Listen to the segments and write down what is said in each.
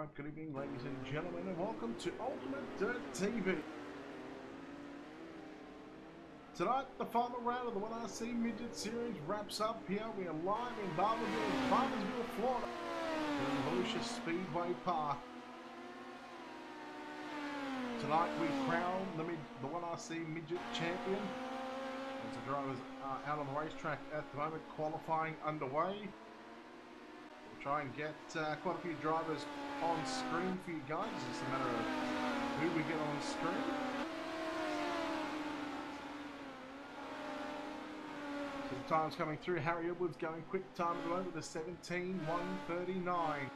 Alright, good evening ladies and gentlemen, and welcome to Ultimate Dirt TV. Tonight, the final round of the 1RC Midget Series wraps up here. We are live in Barbersville, Florida, in Volusia Speedway Park. Tonight we crown the 1RC Midget Champion. As the drivers are out on the racetrack at the moment, qualifying underway. We'll try and get quite a few drivers on screen for you guys. It's just a matter of who we get on screen. So the time's coming through. Harry Edwards going quick time at the moment with a 17:139.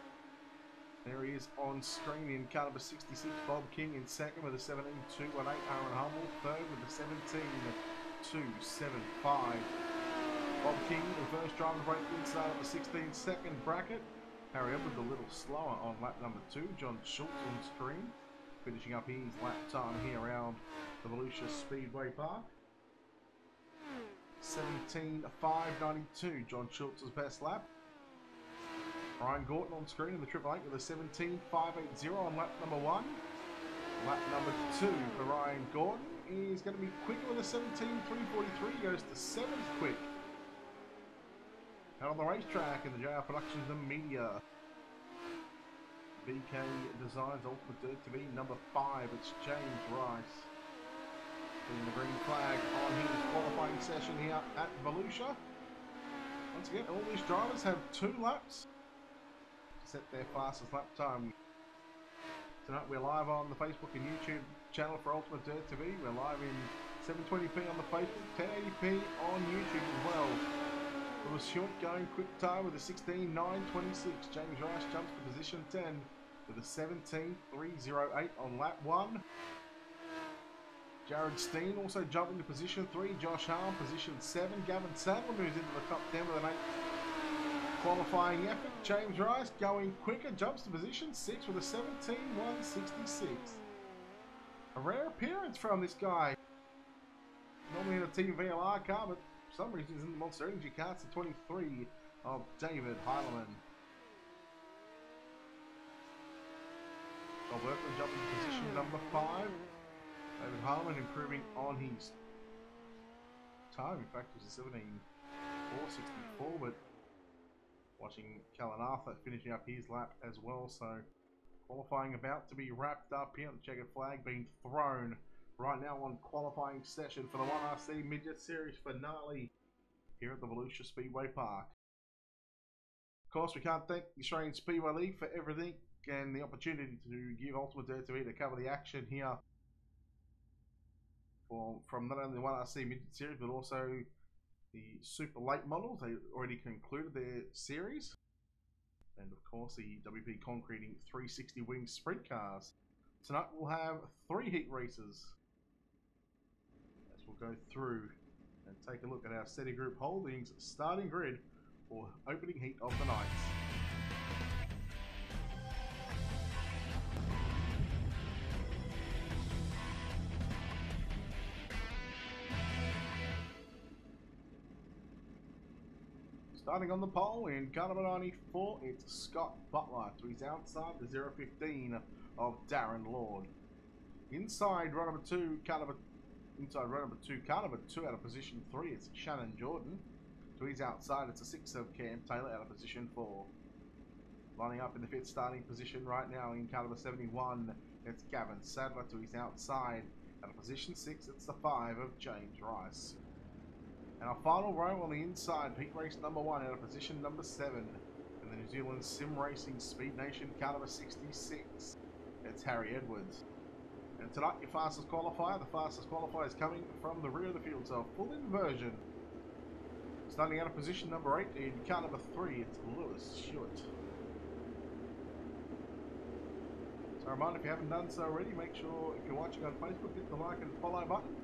There he is on screen in car number 66. Bob King in second with a 17:218. Aaron Hummel third with a 17:275. Bob King, the first driver to break inside of the 16-second bracket. Harry Edwards a little slower on lap number 2. John Schultz on screen, finishing up his lap time here around the Volusia Speedway Park. 17:592, John Schultz's best lap. Ryan Gorton on screen in the Triple Eight with a 17:580 on lap number 1. Lap number 2 for Ryan Gorton is going to be quicker with a 17:343, goes to 7th quick. Out on the racetrack in the JR Productions and Media, BK Designs Ultimate Dirt TV number 5, it's James Rice. Putting the green flag on his qualifying session here at Volusia. Once again, all these drivers have 2 laps to set their fastest lap time. Tonight we're live on the Facebook and YouTube channel for Ultimate Dirt TV. We're live in 720p on the Facebook, 1080p on YouTube as well. Lewis Short going quick time with a 16:926. James Rice jumps to position 10 with a 17:308 on lap 1. Jared Steen also jumping to position 3. Josh Harm position 7. Gavin Sadler moves into the top 10 with an 8 qualifying effort. James Rice going quicker, jumps to position 6 with a 17:166. A rare appearance from this guy. Normally in a Team VLR car, but for some reason he's in the Monster Energy car. It's the 23 of David Heileman. Bob Workman jumping to position number 5. David Heileman improving on his time. In fact, it was a 17:464, but watching Callan Arthur finishing up his lap as well. So qualifying about to be wrapped up here. The checkered flag being thrown right now on qualifying session for the 1RC Midget Series finale here at the Volusia Speedway Park. Of course, we can't thank the Australian Speedway League for everything and the opportunity to give Ultimate Dirt TV to cover the action here from not only the 1RC Midget Series but also the super late models. They already concluded their series, and of course the WP Concreting 360 Wing Sprint Cars. Tonight we'll have 3 heat races as we'll go through and take a look at our SETI Group Holdings starting grid for opening heat of the night. Starting on the pole in car number 94, it's Scott Butler to his outside, the 015 of Darren Lord. Inside row number 2, car number 2 out of position 3, it's Shannon Jordan. To his outside, it's a 6 of Cam Taylor out of position 4. Lining up in the 5th starting position right now in car number 71, it's Gavin Sadler. To his outside, out of position 6, it's the 5 of James Rice. And our final row on the inside, heat race number 1 out of position number 7 in the New Zealand Sim Racing Speed Nation car number 66. It's Harry Edwards. And tonight your fastest qualifier, the fastest qualifier is coming from the rear of the field, so full inversion. Starting out of position number 8 in car number 3, it's Lewis Stewart. So a reminder, if you haven't done so already, make sure if you're watching on Facebook, hit the like and follow button.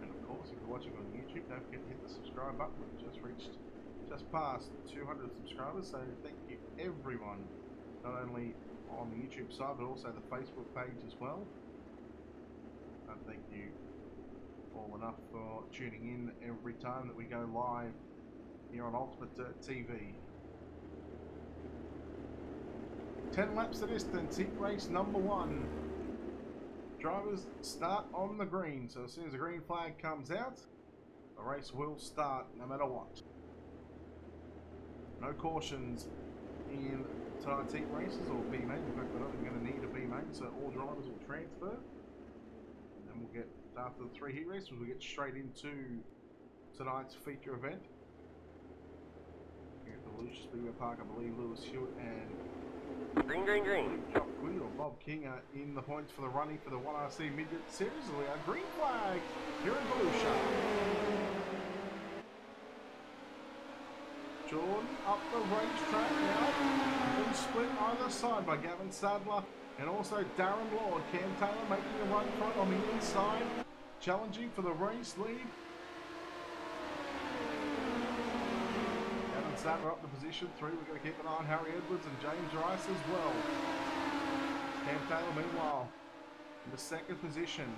Of course, if you're watching on YouTube, don't forget to hit the subscribe button. We've just reached just past 200 subscribers, so thank you everyone, not only on the YouTube side but also the Facebook page as well. And thank you all enough for tuning in every time that we go live here on Ultimate Dirt TV. 10 laps the distance, heat race number 1. Drivers start on the green, so as soon as the green flag comes out, the race will start no matter what. No cautions in tonight's heat races or B main. In fact, we're not even going to need a B main, so all drivers will transfer. And then we'll get, after the 3 heat races, we'll get straight into tonight's feature event. Here at the Volusia Speedway Park, I believe Lewis Hewitt and Jock Quinn or Bob King are in the points for the running for the 1RC Midgets Series. We are green flag here in Volusia. Jordan up the racetrack now. Full split either side by Gavin Sadler and also Darren Lord. Cam Taylor making a run front on the inside, challenging for the race lead. Gavin Sadler up to position 3. We're going to keep an eye on Harry Edwards and James Rice as well. Cam Taylor, meanwhile, in the 2nd position,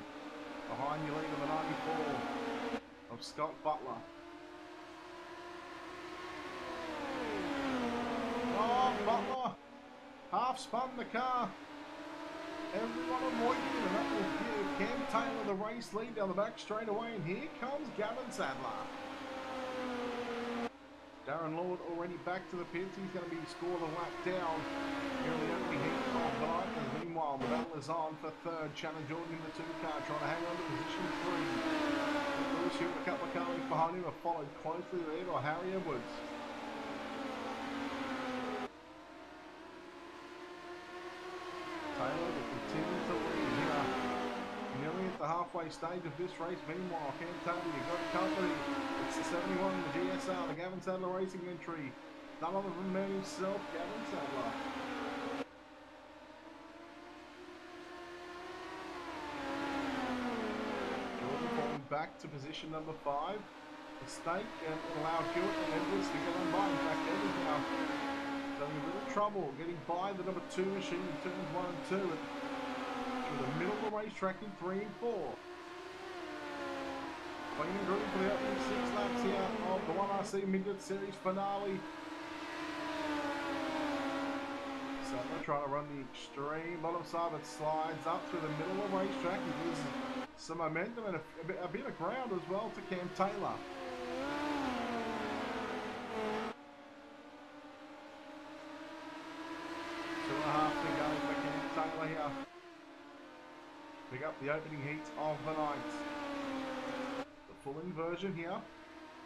behind your lead on the 94 of Scott Butler. Oh, Butler half spun the car. Everyone avoiding, and that will give Cam Taylor the race lead down the back straight away. And here comes Gavin Sadler. Darren Lord already back to the pits. He's going to be scored a lap down here in the opening heat of the night. And meanwhile, the battle is on for 3rd. Shannon Jordan in the 2 car, trying to hang on to position 3. Lewis Hewitt, a couple of cars behind him, are followed closely there by Harry Edwards. Taylor will continue to lead here. Nearly at the halfway stage of this race. Meanwhile, Cam Taylor, you've got company. It's the 71 in the GSR, the Gavin Sadler Racing entry. None other than the man himself, Gavin Sadler. Jordan falling back to position number 5. Mistake and allowed Hewitt and Edwards to get on by. In fact, Edwards now having a little trouble getting by the number 2 machine in turns 1 and 2 through the middle of the racetrack in 3 and 4. Clean and green for the opening 6 laps here of the 1RC Midget Series finale. Sadler trying to run the extreme bottom side, but slides up through the middle of the racetrack. He gives some momentum and a bit of ground as well to Cam Taylor. Here. Pick up the opening heat of the night. The full inversion here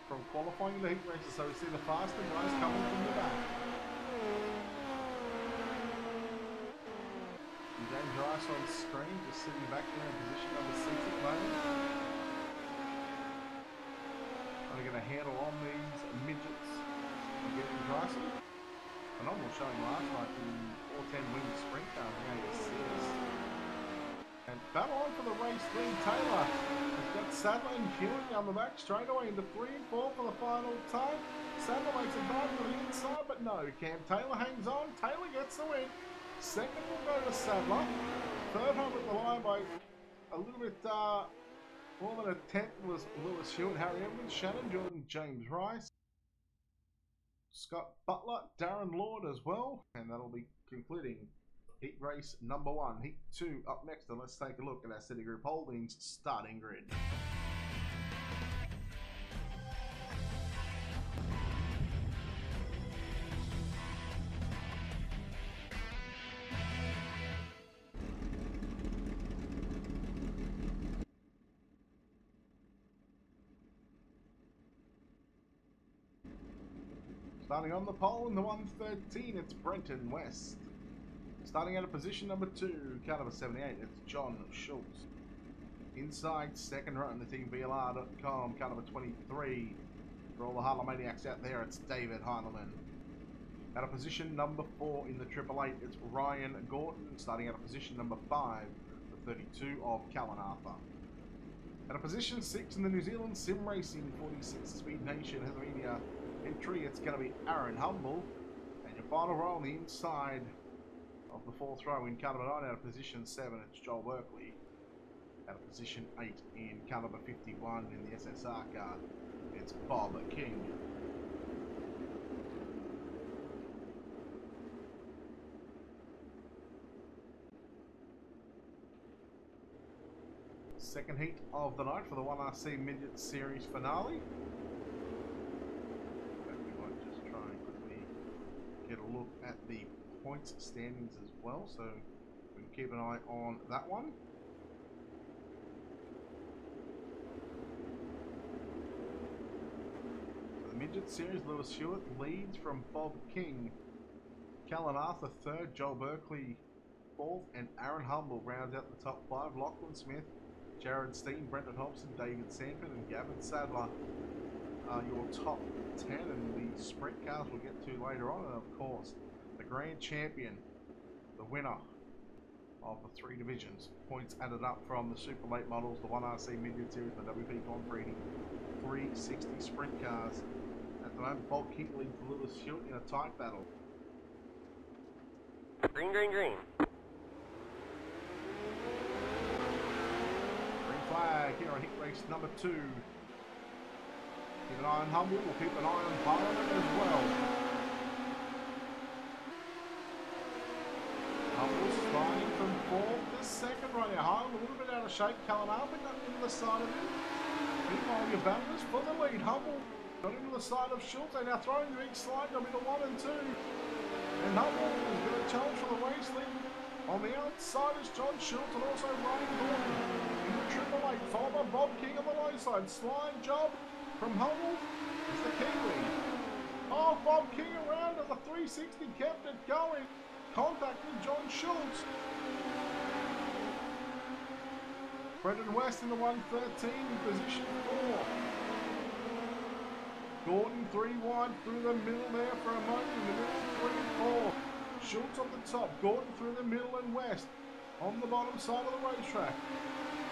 from qualifying the heat races, so we see the faster guys coming from the back. And James Rice on screen, just sitting back there in position number 6 at the moment. Trying to get a handle on these midgets and getting Rice. Phenomenal showing last night in 410 wing sprint car in the ASCS. And battle on for the race lead. Taylor has got Sadler and Hewitt down the back straight away into 3 and 4 for the final time. Sadler makes a dive to the inside, but no. Cam Taylor hangs on. Taylor gets the win. 2nd will go to Sadler. 3rd home at the line by a little bit more than a 10th was Lewis Hewitt, Harry Evans, Shannon Jordan, James Rice, Scott Butler, Darren Lord as well, and that'll be concluding heat race number 1. Heat 2 up next, and let's take a look at our City Group Holdings starting grid. Starting on the pole in the 113, it's Brenton West. Starting out of position number 2, car number 78, it's John Schultz. Inside, 2nd row in the team VLR.com, car number 23. For all the Harlemaniacs out there, it's David Heinemann. Out of position number 4 in the 888, it's Ryan Gordon. Starting out of position number 5, the 32 of Callan Arthur. Out of position 6 in the New Zealand Sim Racing 46 Speed Nation Haslemania entry, it's going to be Aaron Humble. And your final row on the inside of the 4th row in car number 9, out of position 7, it's Joel Berkeley. Out of position 8 in car number 51 in the SSR car, it's Bob King. Second heat of the night for the 1RC Midget Series finale. We might just try and quickly get a look at the points standings as well, so we can keep an eye on that one. So the Midget Series, Lewis Hewitt leads from Bob King. Callan Arthur third, Joel Berkeley fourth, and Aaron Humble rounds out the top five. Lachlan Smith, Jared Steen, Brendan Hobson, David Sanford, and Gavin Sadler are your top 10, and the sprint cars we'll get to later on. And of course, the grand champion, the winner of the three divisions. Points added up from the Super Late models, the 1RC Midget Series, and the WP Concreting 360 sprint cars. At the moment, Bob King leads Lewis Hewitt in a tight battle. Green, green, green. Flag here on heat race number 2. Keep an eye on Humble, we'll keep an eye on Parliament as well. Humble's sliding from 4th to 2nd right now. Harlan a little bit out of shape. Callan Arthur got into the side of him. Meanwhile, your Baptist for the lead. Humble got into the side of Schultz. They're now throwing the big slide down into 1 and 2. And Humble is going to challenge for the race lead. On the outside is John Schultz and also Ryan Gordon. In the Triple Eight, followed by Bob King on the low side. Slide job from Humble is the Kiwi. Oh, Bob King around as the 360 kept it going. Contacting John Schultz. Brendan West in the 113 in position 4. Gordon 3 wide through the middle there for a moment. In the middle, 3 and 4. Schultz on the top, Gordon through the middle and west. On the bottom side of the racetrack.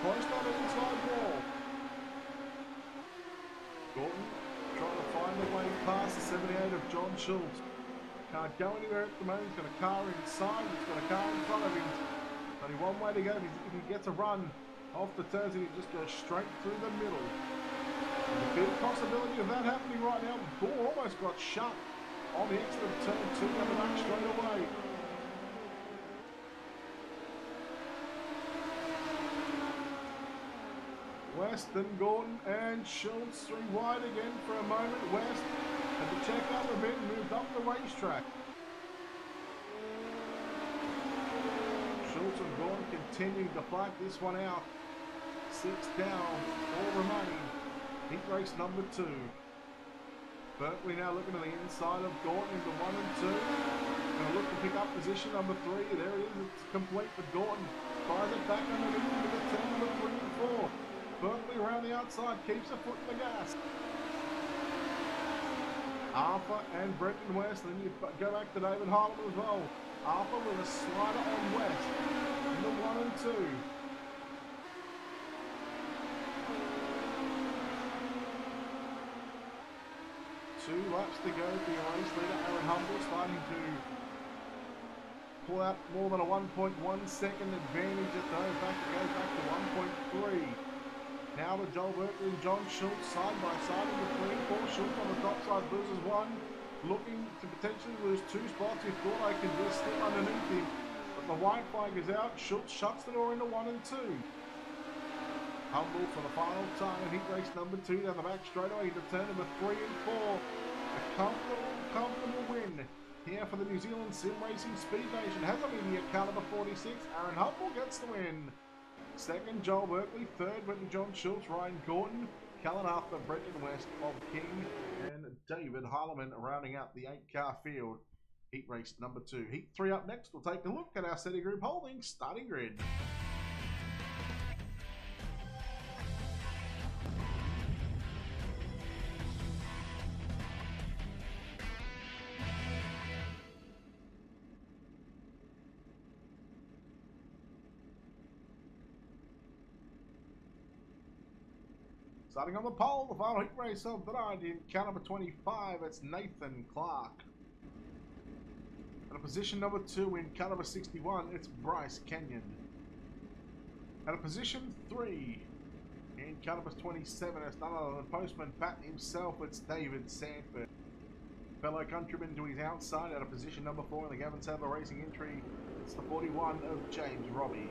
Close to the inside wall. Gordon trying to find a way past the 78 of John Schultz. Can't go anywhere at the moment. He's got a car inside, he's got a car in front of him. Only one way to go. If he gets a run off the turns, he just goes straight through the middle. There's a big possibility of that happening right now. Ball almost got shut on the exit of turn 2 down the back straight away. West and Gordon and Schultz 3 wide again for a moment. West had to check up a bit and moved up the racetrack. Schultz and Gordon continuing to fight this one out. 6 down, 4 remaining. Heat race number 2. Berkeley now looking to the inside of Gordon into 1 and 2. Going to look to pick up position number 3. There it is. It's complete for Gordon. Fires it back underneath into the turn number 3 and 4. Berkeley around the outside keeps a foot in the gas. Arthur and Brenton West. Then you go back to David Harlan as well. Arthur with a slider on West into 1 and 2. 2 laps to go for your race leader, Aaron Humble, starting to pull out more than a 1.1 second advantage at those. Back it goes back to 1.3. Now with Joel Berkeley and John Schultz side by side in the 3 and 4. Schultz on the top side loses 1, looking to potentially lose 2 spots. He thought I could just slip underneath him, but the white flag is out. Schultz shuts the door into 1 and 2. Humble for the final time in heat race number 2 down the back straightaway into turn number 3 and 4. A comfortable win here for the New Zealand Sim Racing Speed Nation. Has a media caliber 46. Aaron Humble gets the win. Second, Joel Berkeley. Third went to John Schultz, Ryan Gordon, Callan Arthur, Brenton West, Bob King, and David Harleman rounding out the 8-car field. Heat race number 2. Heat 3 up next. We'll take a look at our SETI Group Holdings starting grid. Starting on the pole, the final heat race of the night in car number 25, it's Nathan Clark. At position number 2 in car number 61, it's Bryce Kenyon. At position 3 in car number 27, it's none other than Postman Pat himself, it's David Sanford. Fellow countryman to his outside at a position number 4 in the Gavin Sadler Racing entry, it's the 41 of James Robbie.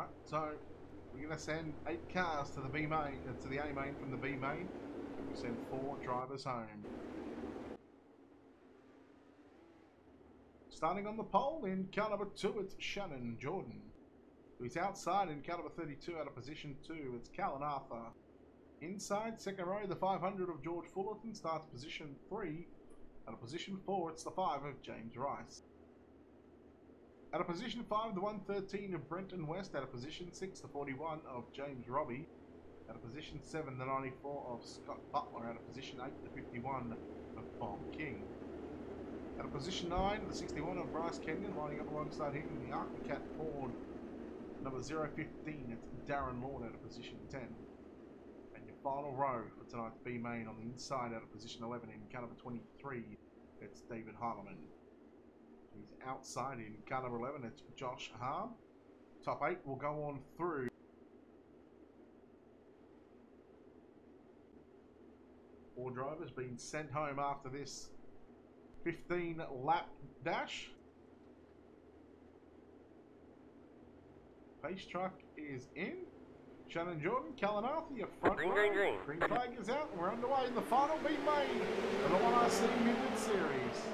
Alright, so we're going to send 8 cars to the B main, to the A main from the B main. And we send 4 drivers home. Starting on the pole in car number 2, it's Shannon Jordan. Who's outside in car number 32 out of position 2, it's Callan Arthur. Inside, second row, the 500 of George Fullerton starts position 3. Out of position 4, it's the 5 of James Rice. Out of position 5, the 113 of Brenton West. Out of position 6, the 41 of James Robbie. Out of position 7, the 94 of Scott Butler. Out of position 8, the 51 of Bob King. Out of position 9, the 61 of Bryce Kenyon, lining up alongside him in the Archicat Ford. Number 015, it's Darren Lord out of position 10. And your final row for tonight's B main on the inside out of position 11 in car number 23, it's David Heileman. He's outside in car number 11, it's Josh Harm. Top 8 will go on through. Four drivers being sent home after this 15 lap dash. Pace truck is in. Shannon Jordan, Callan Arthur, your front row. Green. Green flag is out, and we're underway in the final B main of the 1RC Midget Series.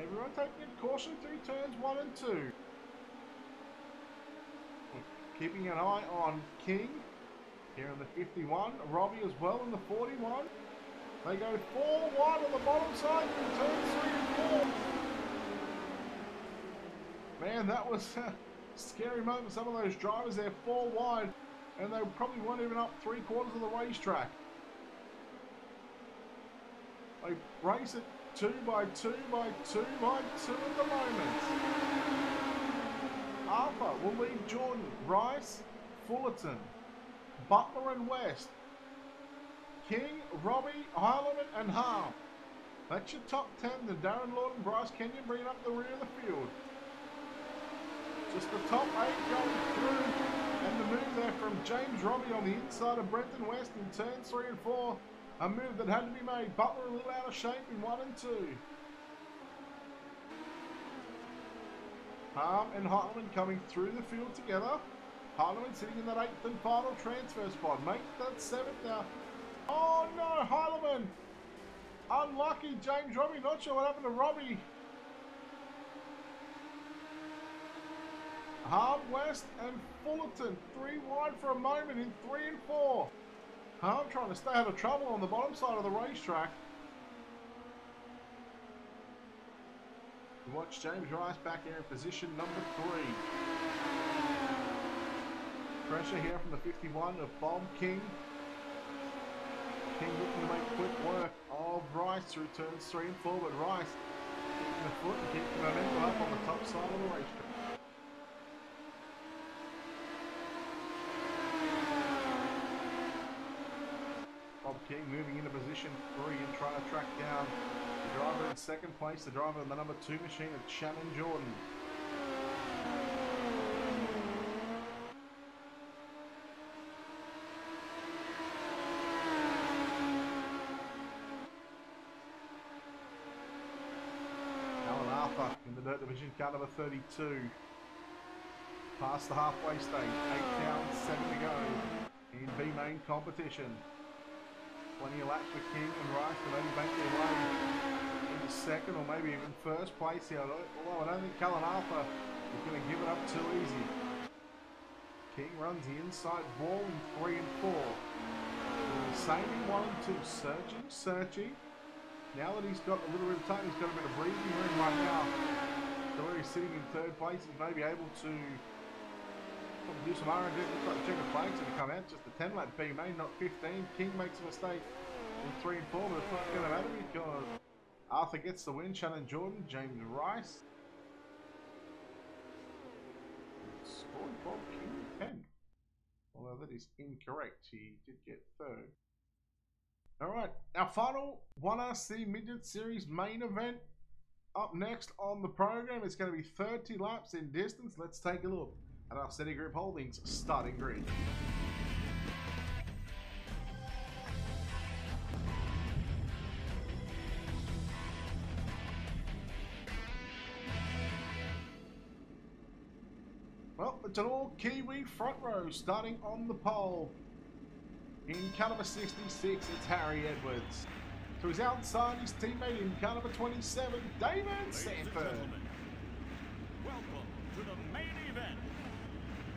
Everyone taking caution through turns 1 and 2. Keeping an eye on King here in the 51. Robbie as well in the 41. They go 4 wide on the bottom side in turns 3 and 4. Man, that was a scary moment for some of those drivers. They're 4 wide, and they probably weren't even up 3/4 of the racetrack. They race it 2 by 2 by 2 by 2 at the moment. Arthur will lead Jordan, Rice, Fullerton, Butler and West, King, Robbie, Heileman and Harm. That's your top 10. The Darren Lord and Bryce Kenyon bringing up the rear of the field. Just the top 8 going through, and the move there from James Robbie on the inside of Brenton West in turns 3 and 4. A move that had to be made. Butler a little out of shape in 1 and 2. Harm and Heileman coming through the field together. Heileman sitting in that 8th and final transfer spot. Make that 7th now. Oh no, Heileman! Unlucky, James Robbie. Not sure what happened to Robbie. Harm, West and Fullerton 3 wide for a moment in 3 and 4. Harm trying to stay out of trouble on the bottom side of the racetrack. You watch James Rice back here in position number 3. Pressure here from the 51 of Bob King. King looking to make quick work of Rice through turns 3 and 4, but Rice keeping the foot and keeping the momentum up on the top side of the racetrack. Bob King moving into position 3 and trying to track down the driver in 2nd place, the driver in the number 2 machine of Shannon Jordan. Callan Arthur in the dirt division, car number 32. Past the halfway stage, 8 down, 7 to go in B main competition. Plenty of laps for King and Rice to maybe make their way into 2nd or maybe even 1st place here. Although I don't think Callan Arthur is going to give it up too easy. King runs the inside wall in 3 and 4. Doing the same in 1 and 2. Searching. Now that he's got a little bit of time, he's got a bit of breathing room right now. So where he's sitting in 3rd place, he may be able to do some R&D. Looks like checker flags going to come out. Just a 10 lap B main, not 15. King makes a mistake in 3 and 4, but it's not going to matter because Arthur gets the win. Shannon Jordan, James Rice. Scored Bob King 10. Although that is incorrect. He did get 3rd. Alright, our final 1RC Midget Series main event. Up next on the program, it's going to be 30 laps in distance. Let's take a look at our Steady Group Holdings starting grid. Well, it's an all Kiwi front row starting on the pole. In car number 66, it's Harry Edwards. To his outside, his teammate in car number 27, David Sanford. Welcome to the main event.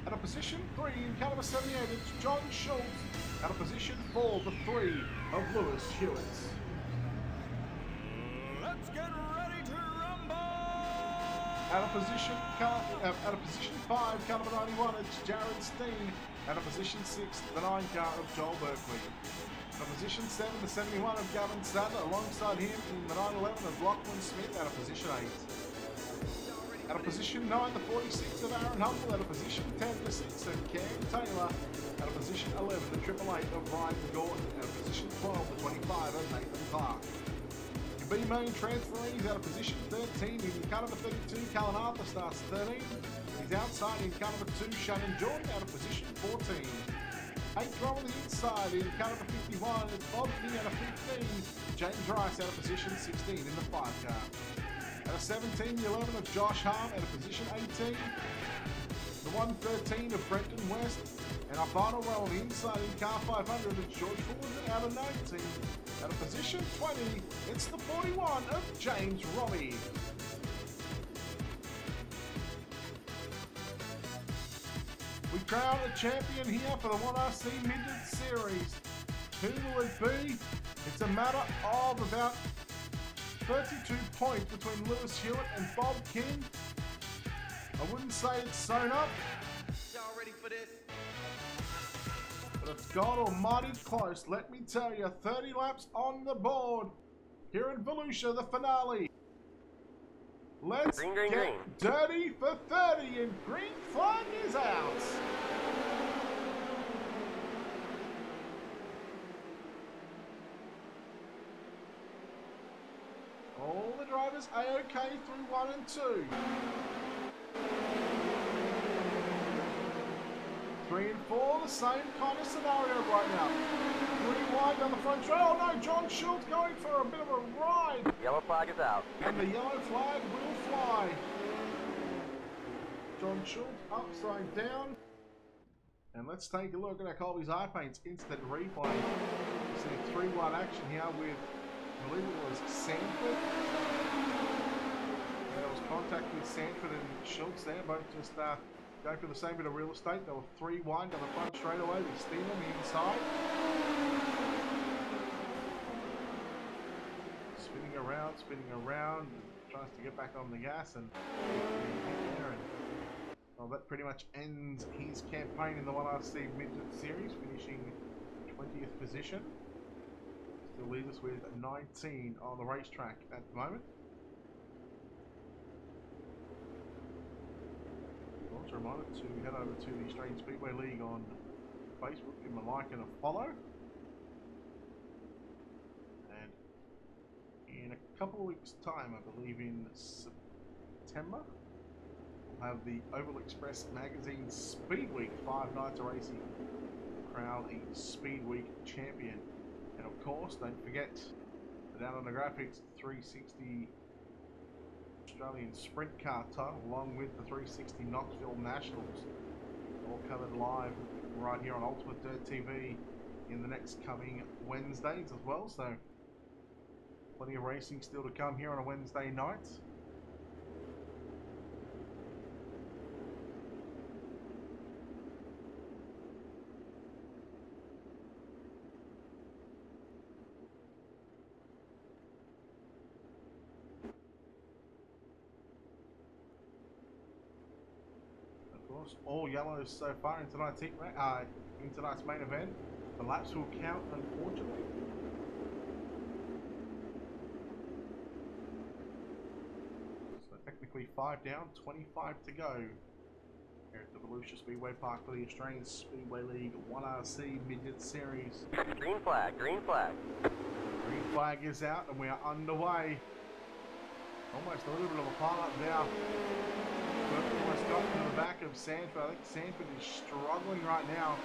At a position 3 in car number 78, it's John Schultz. At a position 4, the 3 of Lewis Hewitt. Let's get ready to rumble. At a position 5, car number 91, it's Jared Steen. At a position 6, the 9 car of Joel Berkeley. At a position 7, the 71 of Gavin Sadler. Alongside him in the 911 of Lachlan Smith. At a position 8. At a position 9, the 46 of Aaron Humble. At a position 10, the 6 of Cam Taylor. At a position 11, the 888 of Ryan Gordon. At a position 12, the 25 of Nathan Clark. Your B main transferees at a position 13 in car number 32, Callan Arthur starts 13. He's outside in car number 2, Shannon Jordan at a position 14. 8th row on the inside in car number 51, it's Bob King at a 15. James Rice at a position 16 in the 5 car. At a 17, the 11 of Josh Harm at a position 18. The 113 of Brenton West. And our final row on the inside in car 500, it's George Fuller out of 19. At a position 20, it's the 41 of James Robbie. We crown a champion here for the 1RC Midgets Series. Who will it be? It's a matter of about 32 points between Lewis Hewitt and Bob King. I wouldn't say it's sewn up. Y'all ready for this? But it's God almighty close, let me tell you. 30 laps on the board here in Volusia, the finale. Let's get dirty for 30, and green flag is out. All the drivers A-OK through 1 and 2. 3 and 4, the same kind of scenario right now. 3 wide down the front straight. Oh no, John Schultz going for a bit of a ride. Yellow flag is out. And the yellow flag will fly. John Schultz upside down. And let's take a look at our Colby's eye paints instant replay. You see 3-1 action here with, I believe it was Sanford. There was contact with Sanford and Schultz there, both just going for the same bit of real estate. They were 3 wide down the front straightaway with Steen on the inside. Spinning around, tries to get back on the gas and there. And well, that pretty much ends his campaign in the 1RC Midget Series, finishing 20th position. Still leaves us with 19 on the racetrack at the moment. Also a reminder to head over to the Australian Speedway League on Facebook, give them a like and a follow. And in a couple of weeks' time, I believe in September, we'll have the Oval Express Magazine Speed Week, 5 nights of racing, crown a Speed Week champion. And of course, don't forget, down on the graphics, 360 Australian Sprint Car title, along with the 360 Knoxville Nationals, all covered live right here on Ultimate Dirt TV in the next coming Wednesdays as well. So plenty of racing still to come here on a Wednesday night. All yellows so far in tonight's main event. The laps will count, unfortunately. So technically 5 down, 25 to go here at the Volusia Speedway Park for the Australian Speedway League 1RC Midget Series. Green flag, green flag. Green flag is out and we are underway. Almost a little bit of a pile-up now. Almost got to the back of Sanford. I think Sanford is struggling right now.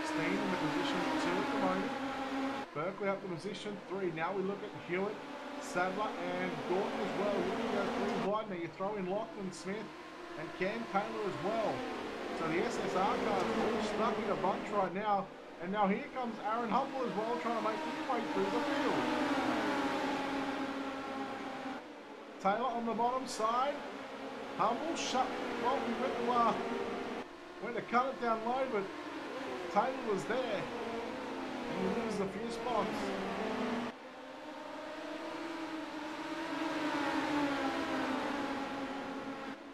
Steen in the position 2 at the moment. Berkeley up to position 3. Now we look at Hewitt, Sadler and Gordon as well. Looking to go 3 wide. Now you throw in Lachlan Smith. and Cam Taylor as well. So the SSR cars all stuck in a bunch right now. And now here comes Aaron Humble as well, trying to make his way through the field. Taylor on the bottom side. Humble shut. Well, we went to cut it down low, but Taylor was there. And he loses a few spots.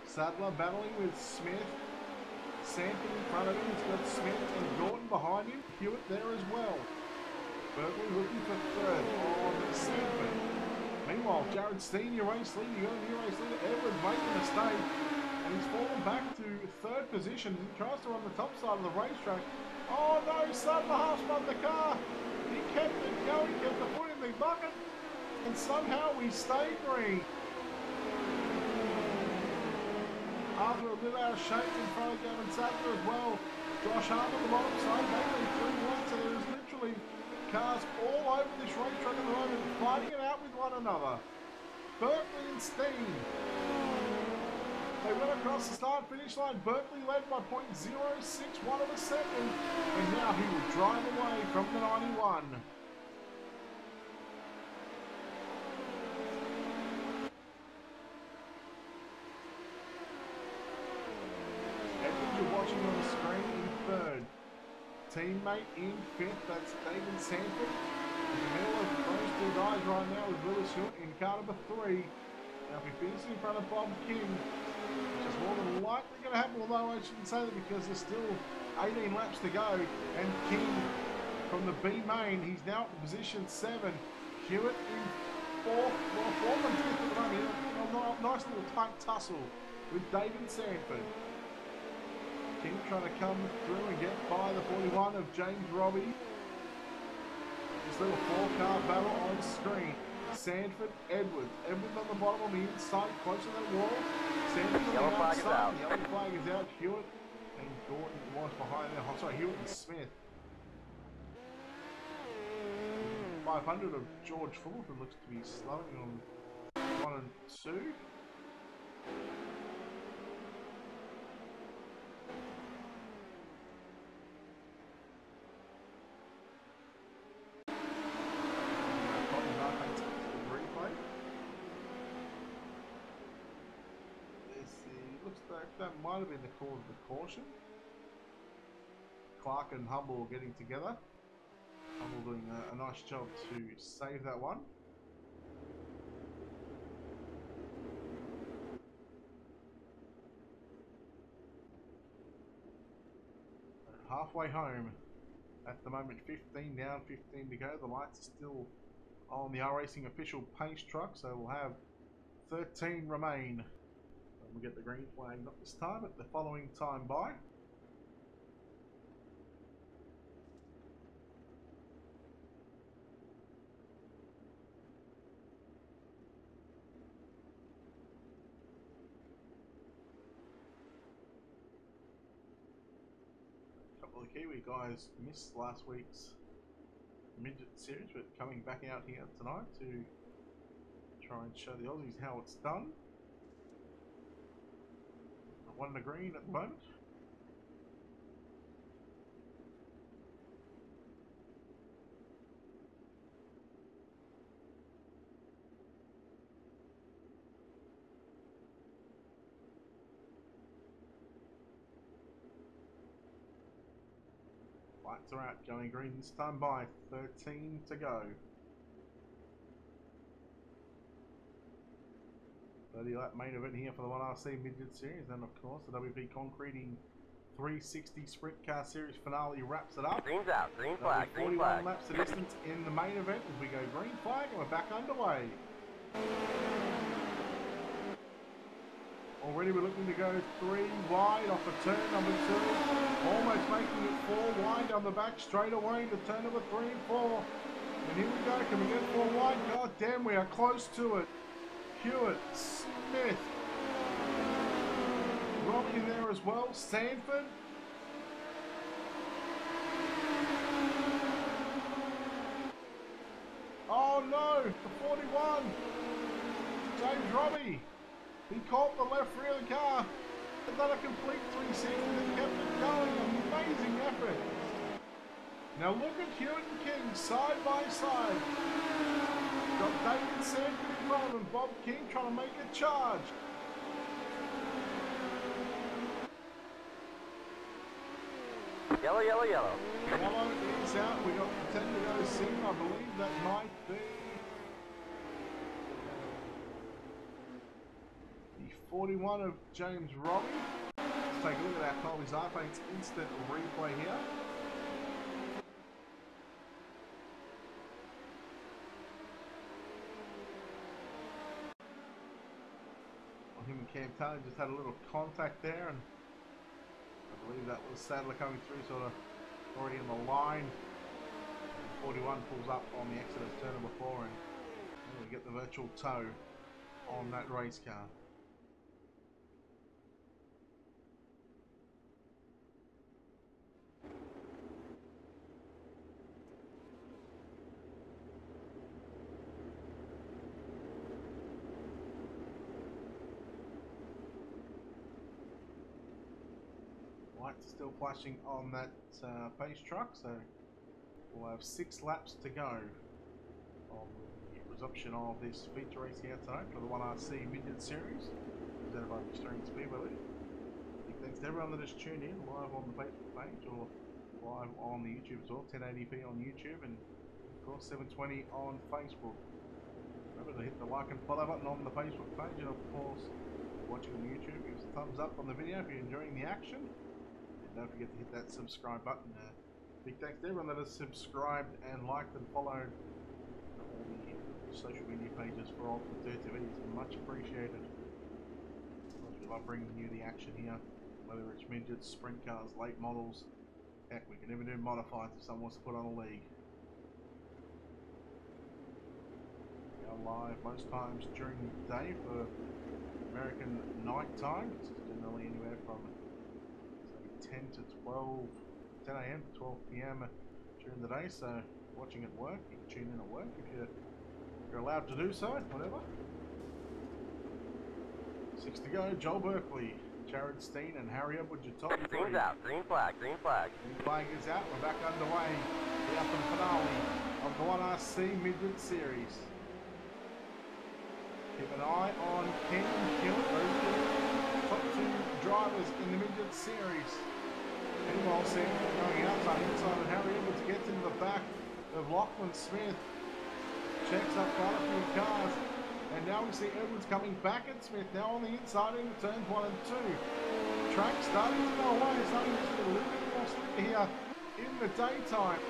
Sadler battling with Smith. Sanford in front of him. He's got Smith and Gordon behind him. Hewitt there as well. Berkeley looking for third on Sanford. Meanwhile, Jared Senior race leader. You got a new race leader. Edwards making a mistake. And he's fallen back to third position. He tries to run the top side of the racetrack. Oh no, Sadler half spun the car. He kept it going, kept the foot in the bucket. And somehow we stayed green. After a little out of shape in front of Gavin Sadler as well. Josh Harper on the bottom side, mainly 3-1, so there's literally cars all over this racetrack at the moment, fighting it out with one another. Berkeley and Steen. They went across the start-finish line. Berkeley led by .061 of a second, and now he will drive away from the 91. Watching on the screen in third. Teammate in fifth, that's David Sanford. In the middle of those two guys right now is Willis Hewitt in car number 3. Now if he finishes in front of Bob King, which is more than likely going to happen, although I shouldn't say that because there's still 18 laps to go. And King from the B main, he's now at position 7. Hewitt in fourth, well, fourth and fifth at the moment. A nice little tight tussle with David Sanford. King trying to come through and get by the 41 of James Robbie. This little 4-car battle on screen. Sanford, Edwards. Edwards on the bottom on the inside, close to that wall. Sanford on the outside. The yellow flag is out. Hewitt and Gordon was behind there. Oh, sorry, Hewitt and Smith. 500 of George Fullerton looks to be slowing on 1 and 2. That might have been the cause of the caution. Clark and Humble getting together. Humble doing a nice job to save that one. Halfway home. At the moment, 15 down, 15 to go. The lights are still on the R-Racing official pace truck, so we'll have 13 remain. We'll get the green flag, not this time, but the following time by. A couple of Kiwi guys missed last week's Midget series, but coming back out here tonight to try and show the Aussies how it's done. 1 in the green at the moment. Lights are out, going green this time by 13 to go. 30-lap main event here for the 1RC Midget Series, and of course the WP Concreting 360 Sprint Car Series finale wraps it up. Green's out, green flag, green 41 flag. laps of distance in the main event as we go green flag and we're back underway. Already we're looking to go 3 wide off of turn number 2, almost making it 4 wide on the back straight away into turn number 3 and 4. And here we go, can we get 4 wide? God damn, we are close to it. Hewitt, Smith, Robbie in there as well, Sanford. Oh no, the 41, James Robbie. He caught the left rear of the car. They've done a complete 360 and kept it going. Amazing effort. Now look at Hewitt and King side by side. Got David Sanford in front of him. Bob King trying to make a charge. Yellow, yellow, yellow. Yellow is out. We got 10 to go soon. I believe that might be the 41 of James Robbie. Let's take a look at our Colby's iPhone's instant replay here. Well, him and Cam Taylor just had a little contact there, and I believe that was Sadler coming through sort of already in the line. And 41 pulls up on the exit of turn number 4, and we get the virtual tow on that race car. Lights still flashing on that pace truck, so we'll have 6 laps to go on the resumption of this feature race here tonight for the 1RC Midget Series, presented by Speedway. Big thanks to everyone that has tuned in live on the Facebook page or live on the YouTube as well, 1080p on YouTube and of course 720 on Facebook. Remember to hit the like and follow button on the Facebook page, and of course watching on YouTube, give us a thumbs up on the video if you're enjoying the action. Don't forget to hit that subscribe button. Big thanks to everyone that has subscribed and liked and followed all the social media pages for Ultimate Dirt TV. It's much appreciated. We love bringing you the action here, whether it's midgets, sprint cars, late models. Heck, we can even do modifieds if someone wants to put on a league. We are live most times during the day for American night time. It's generally anywhere from 10 to 12, 10 a.m. to 12 p.m. during the day, so watching at work, you can tune in at work if you're allowed to do so, whatever. 6 to go, Joel Berkeley, Jared Steen and Harry Edwards, your top 3. Green's out, green flag, green flag. Green flag is out, we're back underway. The up and finale of the 1RC Midget Series. Keep an eye on Ken and Hewitt, those two top 2 drivers in the Midget Series. Meanwhile, Sam going outside, inside, and Harry Edwards gets into the back of Lachlan Smith. Checks up quite a few cars, and now we see Edwards coming back at Smith, now on the inside into turns 1 and 2. Track starting to go away, starting to get a little bit more slicker here in the daytime.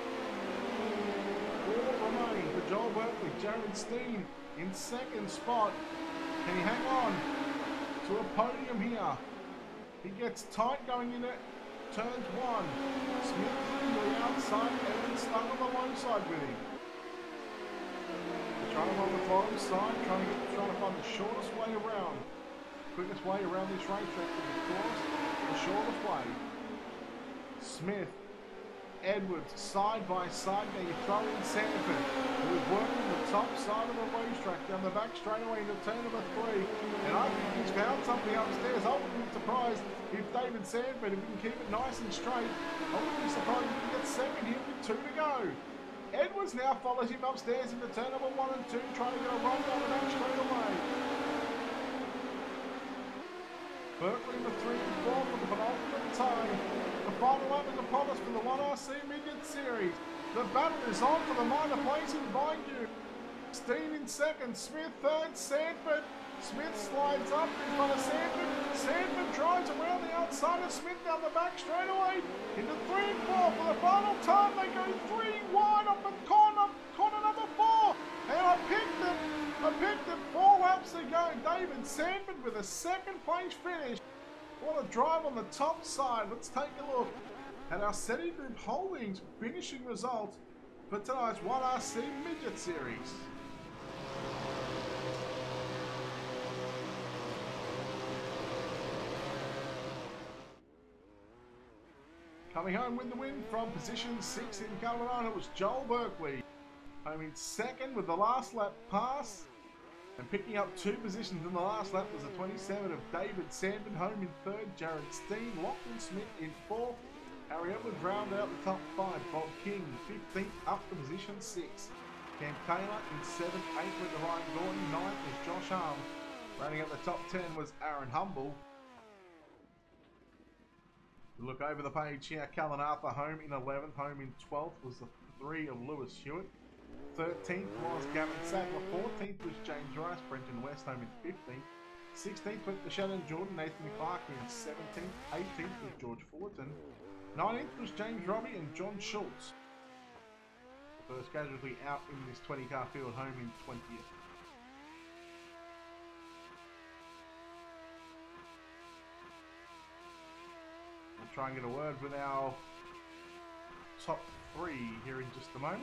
4 remaining for Joel Berkeley. Jared Steen in 2nd spot. Can he hang on to a podium here? He gets tight going in it. Turns 1. Smith to the outside, Evans stuck on the low side with him. Trying to run the bottom side, trying to find the shortest way around. Quickest way around this racetrack is, of course, the shortest way. Smith, Edwards, side by side. Now you throw in Sanford, who is working the top side of the racetrack down the back straightaway into turn number 3. And I think he's found something upstairs. I wouldn't be surprised if David Sanford, if we can keep it nice and straight, I wouldn't be surprised if he gets 2nd here with 2 to go. Edwards now follows him upstairs into turn number 1 and 2, trying to get a run down the back straight away. Berkeley in the 3 and 4 for the penultimate time. The final lap is upon us for the 1RC Midget Series. The battle is on for the minor places behind you. Steen in 2nd, Smith 3rd, Sanford. Smith slides up in front of Sanford. Sanford drives around the outside of Smith down the back straightaway into 3 and 4 for the final time. They go 3 wide up the corner number 4. And I picked it 4 laps ago. David Sanford with a 2nd place finish. What a drive on the top side. Let's take a look at our SETI Group Holdings finishing results for tonight's 1RC Midget Series. Coming home with the win from position 6 in Carolina was Joel Berkeley. Home in 2nd with the last lap pass. And picking up 2 positions in the last lap was the 27 of David Sandman, home in 3rd, Jared Steen, Lachlan Smith in 4th, Harry Edwards rounded out the top 5, Bob King 15th up to position 6, Cam Taylor in 7th, 8th with the Ryan Gordon, 9th was Josh Arm, rounding out the top 10 was Aaron Humble. Look over the page here, Callan Arthur home in 11th, home in 12th was the 3 of Lewis Hewitt. 13th was Gavin Sadler, 14th was James Rice, Brenton West home in 15th. 16th went to Shannon Jordan, Nathan Clark in 17th. 18th was George Fullerton. 19th was James Robbie and John Schultz. The first casualty out in this 20 car field, home in 20th. We'll try and get a word with our top 3 here in just a moment.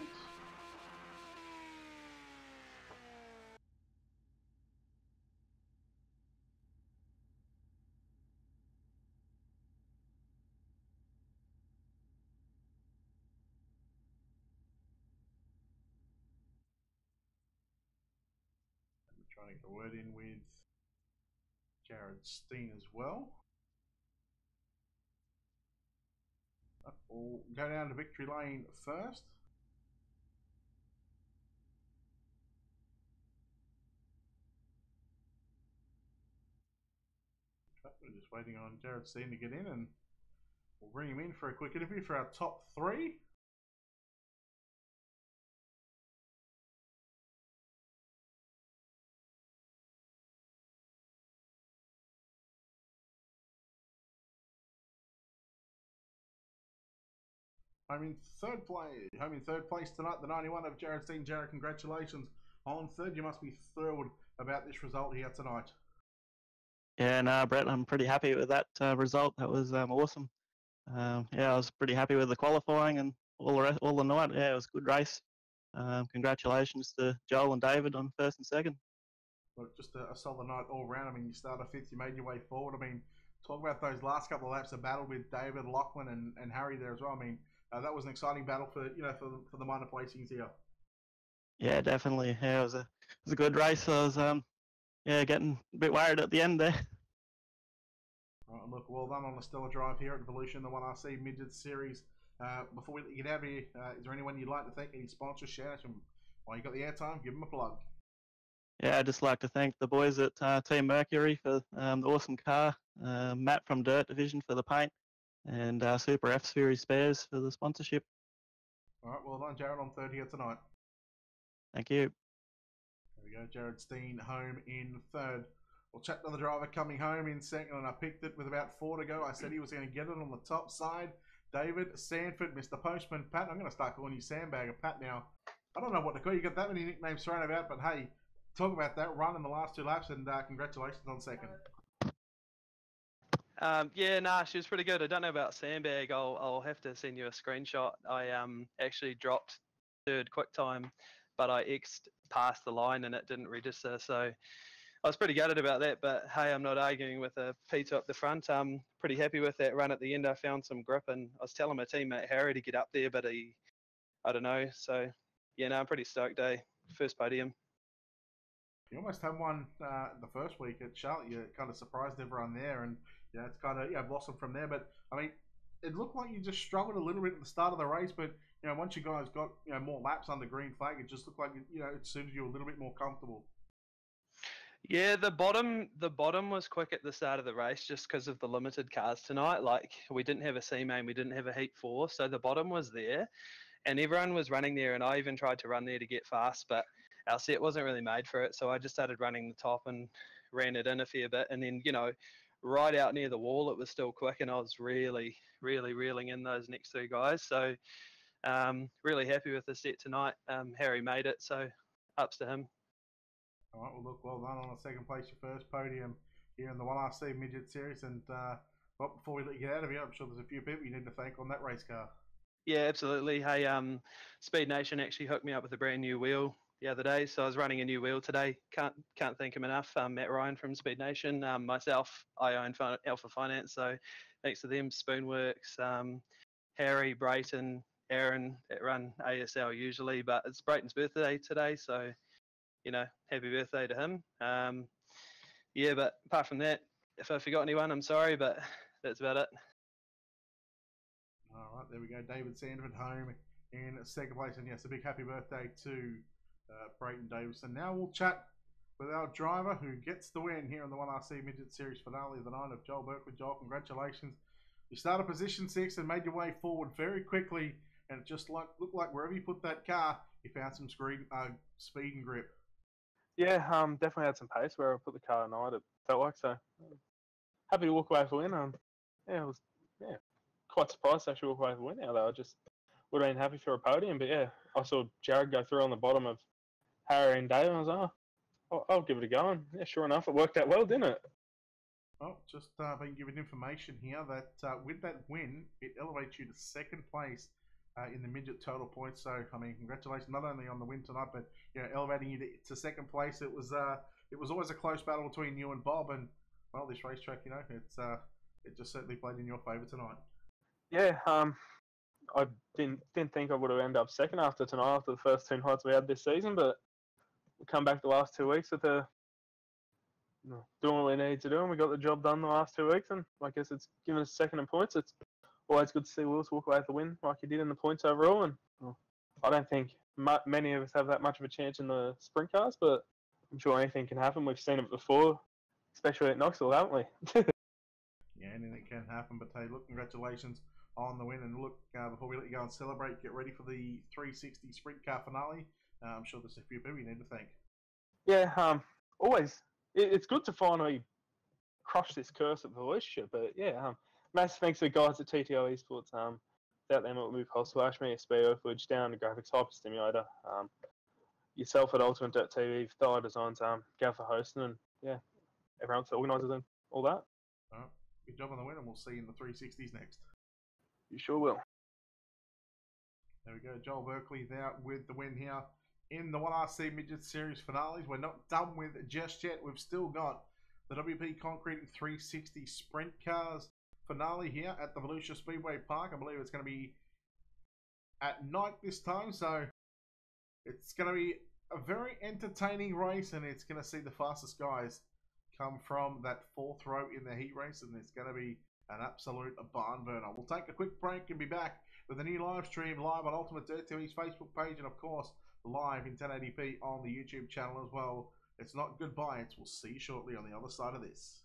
Trying to get a word in with Jared Steen as well. We'll go down to Victory Lane first. We're just waiting on Jared Steen to get in, and we'll bring him in for a quick interview for our top 3. Home in third place tonight, the 91 of Jared Steen. Jared, congratulations on 3rd. You must be thrilled about this result here tonight. Yeah, no, Brett, I'm pretty happy with that result. That was awesome. Yeah, I was pretty happy with the qualifying and all the night. Yeah, it was a good race. Congratulations to Joel and David on 1st and 2nd. Look, just a solid night all round. I mean, you started 5th, you made your way forward. I mean, talk about those last couple of laps of battle with David, Lachlan, and Harry there as well. I mean, that was an exciting battle for the minor placings here. Yeah, definitely. Yeah, it was a good race. I was getting a bit worried at the end there. Right, look, well done on the stellar drive here at Volusia, the 1RC Midgets Series. Before we get out of here, is there anyone you'd like to thank? Any sponsors? Shout out to them while you got the airtime. Give them a plug. Yeah, I'd just like to thank the boys at Team Mercury for the awesome car, Matt from Dirt Division for the paint, and Super F Series Spares for the sponsorship. All right, well done, Jared, on 3rd here tonight. Thank you. There we go, Jared Steen home in 3rd. We'll chat to the driver coming home in 2nd, and I picked it with about 4 to go. I said he was going to get it on the top side. David Sanford, Mr. Postman Pat. I'm going to start calling you Sandbagger Pat now. I don't know what to call you. Got that many nicknames thrown about, but hey, talk about that run in the last 2 laps, and congratulations on 2nd. Yeah, nah, she was pretty good. I don't know about Sandbag. I'll have to send you a screenshot. I actually dropped 3rd quick time, but I X'd past the line and it didn't register. So I was pretty gutted about that. But hey, I'm not arguing with a P2 up the front. I'm pretty happy with that run at the end. I found some grip, and I was telling my teammate Harry to get up there, but I don't know. So yeah, no, I'm pretty stoked. First podium. You almost had one the first week at Charlotte. You kind of surprised everyone there, and it's kind of blossomed from there. But I mean, it looked like you just struggled a little bit at the start of the race, but once you guys got more laps under green flag, it just looked like it suited you a little bit more comfortable. Yeah, the bottom was quick at the start of the race just because of the limited cars tonight. Like, we didn't have a C main, we didn't have a heat 4, so the bottom was there, and everyone was running there, and I even tried to run there to get fast, but our set wasn't really made for it, so I just started running the top and ran it in a fair bit, and then right out near the wall it was still quick, and I was really reeling in those next 2 guys. So really happy with the set tonight. Harry made it, so ups to him. All right, well, look, well done on the 2nd place, your first podium here in the 1RC Midget Series. And before we let you get out of here, I'm sure there's a few people you need to thank on that race car. Yeah, absolutely. Hey, Speed Nation actually hooked me up with a brand new wheel the other day, so I was running a new wheel today. Can't thank him enough. Matt Ryan from Speed Nation. Myself, I own Alpha Finance, so thanks to them. Spoonworks, Harry, Brayton, Aaron that run ASL usually, but it's Brayton's birthday today, so happy birthday to him. Yeah, but apart from that, if I forgot anyone, I'm sorry, but that's about it. All right, there we go. David Sandford home in second place. And yes, a big happy birthday to Brayton Davison. Now we'll chat with our driver who gets the win here in the 1RC Midget Series finale of the night of Joel Berkeley. Joel, congratulations. You started position 6 and made your way forward very quickly. And it just looked like wherever you put that car, you found some speed and grip. Yeah, definitely had some pace where I put the car tonight. It felt like so. Happy to walk away with a win. Yeah, it was quite surprised to actually walk away with a win now. Though I just would have been happy for a podium, but yeah, I saw Jared go through on the bottom of Harry and Dave, and I was like, I'll give it a go. And yeah, sure enough, it worked out well, didn't it? Well, just been given information here that with that win, it elevates you to second place in the midget total points. So, I mean, congratulations not only on the win tonight, but elevating you to second place. It was always a close battle between you and Bob, and well, this racetrack, it just certainly played in your favour tonight. Yeah, I didn't think I would have ended up second after tonight, after the first 2 nights we had this season, but we come back the last 2 weeks with doing what we need to do, and we got the job done the last 2 weeks, and I guess it's given us second in points. It's always good to see Willis walk away with the win like he did in the points overall, and I don't think many of us have that much of a chance in the sprint cars, but I'm sure anything can happen. We've seen it before, especially at Knoxville, haven't we? Yeah, anything can happen, but hey, look, congratulations on the win, and look, before we let you go and celebrate, get ready for the 360 sprint car finale. I'm sure there's a few people you need to thank. Yeah, always. It's good to finally crush this curse at Volusia, but yeah, massive thanks to the guys at TTO Esports. Without them, it would be possible. Ashmead, Speedo footage down to Graphics Hyper Stimulator. Yourself at Ultimate.tv, Thigh Designs, Gav for hosting, and yeah, everyone else, the organisers, and all that. All right, good job on the win, and we'll see you in the 360s next. You sure will. There we go, Joel Berkeley there with the win here in the 1RC Midget Series finales. We're not done with it just yet. We've still got the WP Concrete 360 Sprint Cars finale here at the Volusia Speedway Park. I believe it's going to be at night this time, so it's going to be a very entertaining race, and it's going to see the fastest guys come from that 4th row in the heat race, and it's going to be an absolute barn burner. We'll take a quick break and be back with a new live stream live on Ultimate Dirt TV's Facebook page, and of course live in 1080p on the YouTube channel as well. It's not goodbye, it's we'll see you shortly on the other side of this.